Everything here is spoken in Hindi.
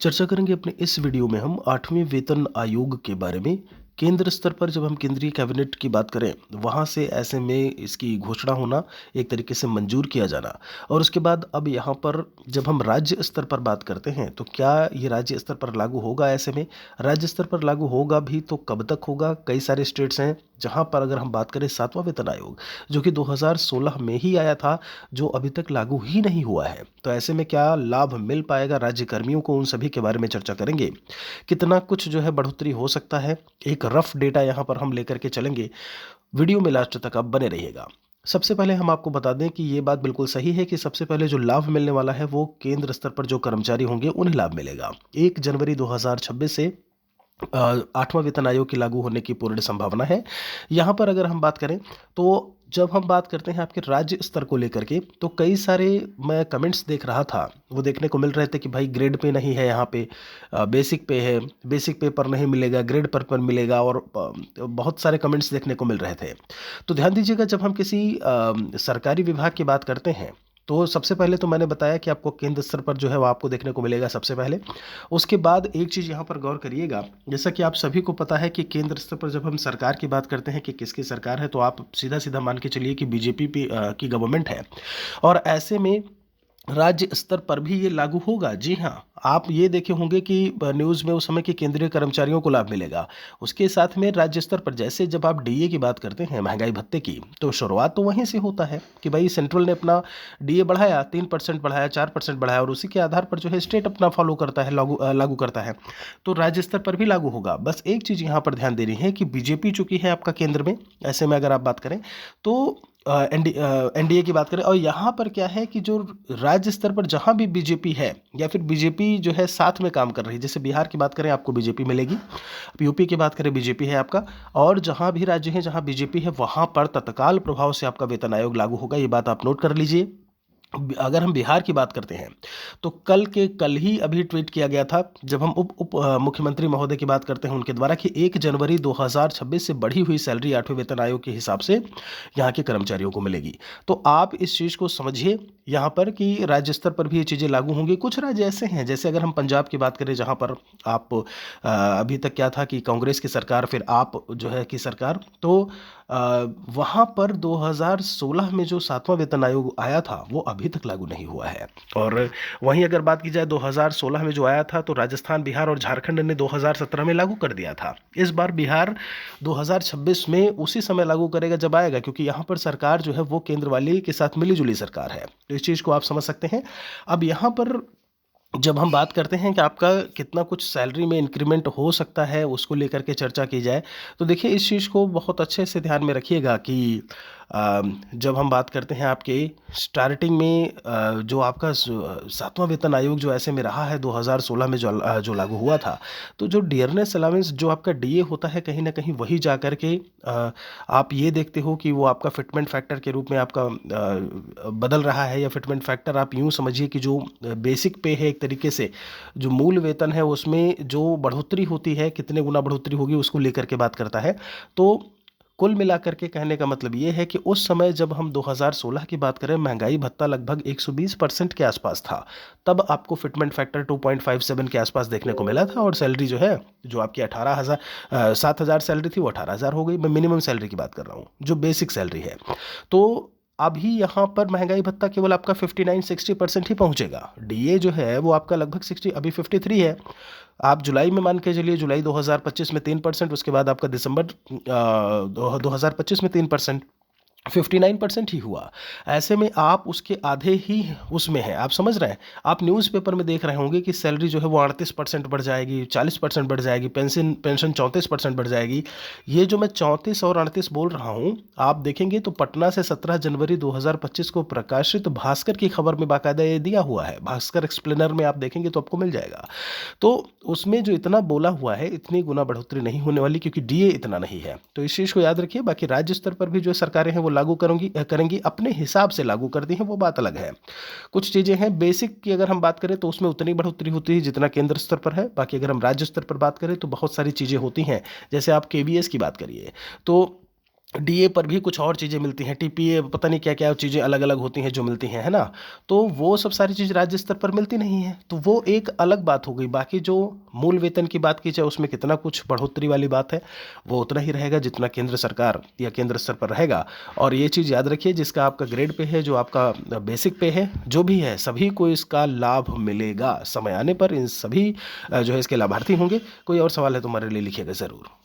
चर्चा करेंगे अपने इस वीडियो में हम 8वें वेतन आयोग के बारे में। केंद्र स्तर पर जब हम केंद्रीय कैबिनेट की बात करें, वहाँ से ऐसे में इसकी घोषणा होना, एक तरीके से मंजूर किया जाना, और उसके बाद अब यहाँ पर जब हम राज्य स्तर पर बात करते हैं तो क्या ये राज्य स्तर पर लागू होगा? ऐसे में राज्य स्तर पर लागू होगा भी तो कब तक होगा? कई सारे स्टेट्स हैं जहाँ पर अगर हम बात करें 7वां वेतन आयोग, जो कि 2016 में ही आया था, जो अभी तक लागू ही नहीं हुआ है, तो ऐसे में क्या लाभ मिल पाएगा राज्य कर्मियों को? उन सभी के बारे में चर्चा करेंगे। कितना कुछ जो है बढ़ोतरी हो सकता है, एक रफ डेटा यहाँ पर हम लेकर के चलेंगे। वीडियो में लास्ट तक आप बने रहिएगा। सबसे पहले हम आपको बता दें कि ये बात बिल्कुल सही है कि सबसे पहले जो लाभ मिलने वाला है वो केंद्र स्तर पर जो कर्मचारी होंगे उन्हें लाभ मिलेगा। 1 जनवरी 2026 से 8वां वेतन आयोग के लागू होने की पूर्ण संभावना है। यहाँ पर अगर हम बात करें तो जब हम बात करते हैं आपके राज्य स्तर को लेकर के, तो कई सारे मैं कमेंट्स देख रहा था, वो देखने को मिल रहे थे कि भाई ग्रेड पे नहीं है, यहाँ पे बेसिक पे है, बेसिक पे पर नहीं मिलेगा, ग्रेड पर मिलेगा, और बहुत सारे कमेंट्स देखने को मिल रहे थे। तो ध्यान दीजिएगा, जब हम किसी सरकारी विभाग की बात करते हैं तो सबसे पहले तो मैंने बताया कि आपको केंद्र स्तर पर जो है वो आपको देखने को मिलेगा सबसे पहले। उसके बाद एक चीज़ यहाँ पर गौर करिएगा, जैसा कि आप सभी को पता है कि केंद्र स्तर पर जब हम सरकार की बात करते हैं कि किसकी सरकार है, तो आप सीधा सीधा मान के चलिए कि बीजेपी की गवर्नमेंट है। और ऐसे में राज्य स्तर पर भी ये लागू होगा। जी हाँ, आप ये देखे होंगे कि न्यूज़ में उस समय के केंद्रीय कर्मचारियों को लाभ मिलेगा। उसके साथ में राज्य स्तर पर जैसे जब आप डीए की बात करते हैं, महंगाई भत्ते की, तो शुरुआत तो वहीं से होता है कि भाई सेंट्रल ने अपना डीए बढ़ाया, 3% बढ़ाया, 4% बढ़ाया, और उसी के आधार पर जो है स्टेट अपना फॉलो करता है, लागू करता है। तो राज्य स्तर पर भी लागू होगा। बस एक चीज़ यहाँ पर ध्यान देनी है कि बीजेपी चूंकि है आपका केंद्र में, ऐसे में अगर आप बात करें तो एनडीए की बात करें, और यहाँ पर क्या है कि जो राज्य स्तर पर जहाँ भी बीजेपी है या फिर बीजेपी जो है साथ में काम कर रही है, जैसे बिहार की बात करें आपको बीजेपी मिलेगी, यूपी की बात करें बीजेपी है आपका, और जहाँ भी राज्य है जहाँ बीजेपी है वहाँ पर तत्काल प्रभाव से आपका वेतन आयोग लागू होगा। ये बात आप नोट कर लीजिए। अगर हम बिहार की बात करते हैं तो कल ही अभी ट्वीट किया गया था, जब हम उप उप मुख्यमंत्री महोदय की बात करते हैं उनके द्वारा, कि 1 जनवरी 2026 से बढ़ी हुई सैलरी 8वें वेतन आयोग के हिसाब से यहाँ के कर्मचारियों को मिलेगी। तो आप इस चीज़ को समझिए यहाँ पर कि राज्य स्तर पर भी ये चीज़ें लागू होंगी। कुछ राज्य ऐसे हैं, जैसे अगर हम पंजाब की बात करें जहाँ पर आप अभी तक क्या था कि कांग्रेस की सरकार, फिर आप जो है की सरकार, तो वहाँ पर 2016 में जो 7वां वेतन आयोग आया था वो अभी तक लागू नहीं हुआ है। और वहीं अगर बात की जाए 2016 में जो आया था, तो राजस्थान, बिहार और झारखंड ने 2017 में लागू कर दिया था। इस बार बिहार 2026 में उसी समय लागू करेगा जब आएगा, क्योंकि यहाँ पर सरकार जो है वो केंद्र वाली के साथ मिली जुली सरकार है। तो इस चीज़ को आप समझ सकते हैं। अब यहाँ पर जब हम बात करते हैं कि आपका कितना कुछ सैलरी में इंक्रीमेंट हो सकता है, उसको लेकर के चर्चा की जाए, तो देखिए इस चीज़ को बहुत अच्छे से ध्यान में रखिएगा कि जब हम बात करते हैं आपके स्टार्टिंग में जो आपका 7वां वेतन आयोग जो ऐसे में रहा है 2016 में जो लागू हुआ था, तो जो डियरनेस अलाउंस जो आपका डीए होता है, कहीं ना कहीं वही जा कर के आप ये देखते हो कि वो आपका फिटमेंट फैक्टर के रूप में आपका बदल रहा है, या फिटमेंट फैक्टर आप यूँ समझिए कि जो बेसिक पे है एक तरीके से, जो मूल वेतन है उसमें जो बढ़ोतरी होती है, कितने गुना बढ़ोतरी होगी उसको लेकर के बात करता है। तो कुल मिलाकर के कहने का मतलब ये है कि उस समय जब हम 2016 की बात करें, महंगाई भत्ता लगभग 120% के आसपास था। तब आपको फिटमेंट फैक्टर 2.57 के आसपास देखने को मिला था, और सैलरी जो है, जो आपकी 7,000 सैलरी थी वो 18,000 हो गई। मैं मिनिमम सैलरी की बात कर रहा हूँ, जो बेसिक सैलरी है। तो अभी यहाँ पर महंगाई भत्ता केवल आपका 59-60% ही पहुँचेगा। डीए जो है वो आपका लगभग 60, अभी 53 है। आप जुलाई में मान के चलिए, जुलाई 2025 में 3%, उसके बाद आपका दिसंबर 2025 में 3%, 59% ही हुआ। ऐसे में आप उसके आधे ही उसमें हैं, आप समझ रहे हैं। आप न्यूज़पेपर में देख रहे होंगे कि सैलरी जो है वो 38% बढ़ जाएगी, 40% बढ़ जाएगी, पेंशन 34% बढ़ जाएगी। ये जो मैं 34 और 38 बोल रहा हूँ, आप देखेंगे तो पटना से 17 जनवरी 2025 को प्रकाशित भास्कर की खबर में बाकायदा ये दिया हुआ है। भास्कर एक्सप्लेनर में आप देखेंगे तो आपको मिल जाएगा। तो उसमें जो इतना बोला हुआ है, इतनी गुना बढ़ोतरी नहीं होने वाली, क्योंकि डीए इतना नहीं है। तो इस चीज़ को याद रखिए। बाकी राज्य स्तर पर भी जो सरकारें हैं वो लागू करेंगी, अपने हिसाब से लागू करती हैं, वो बात अलग है। कुछ चीज़ें हैं बेसिक की, अगर हम बात करें तो उसमें उतनी बढ़ोतरी होती है जितना केंद्र स्तर पर है। बाकी अगर हम राज्य स्तर पर बात करें तो बहुत सारी चीज़ें होती हैं, जैसे आप केवीएस की बात करिए, तो डीए पर भी कुछ और चीज़ें मिलती हैं, टीपीए पता नहीं क्या-क्या चीज़ें अलग-अलग होती हैं जो मिलती हैं, है ना? तो वो सब सारी चीज़ राज्य स्तर पर मिलती नहीं है, तो वो एक अलग बात हो गई। बाकी जो मूल वेतन की बात की जाए उसमें कितना कुछ बढ़ोतरी वाली बात है, वो उतना ही रहेगा जितना केंद्र सरकार या केंद्र स्तर पर रहेगा। और ये चीज़ याद रखिए जिसका आपका ग्रेड पे है, जो आपका बेसिक पे है, जो भी है सभी को इसका लाभ मिलेगा। समय आने पर इन सभी जो है इसके लाभार्थी होंगे। कोई और सवाल है तो हमारे लिए लिखिएगा ज़रूर।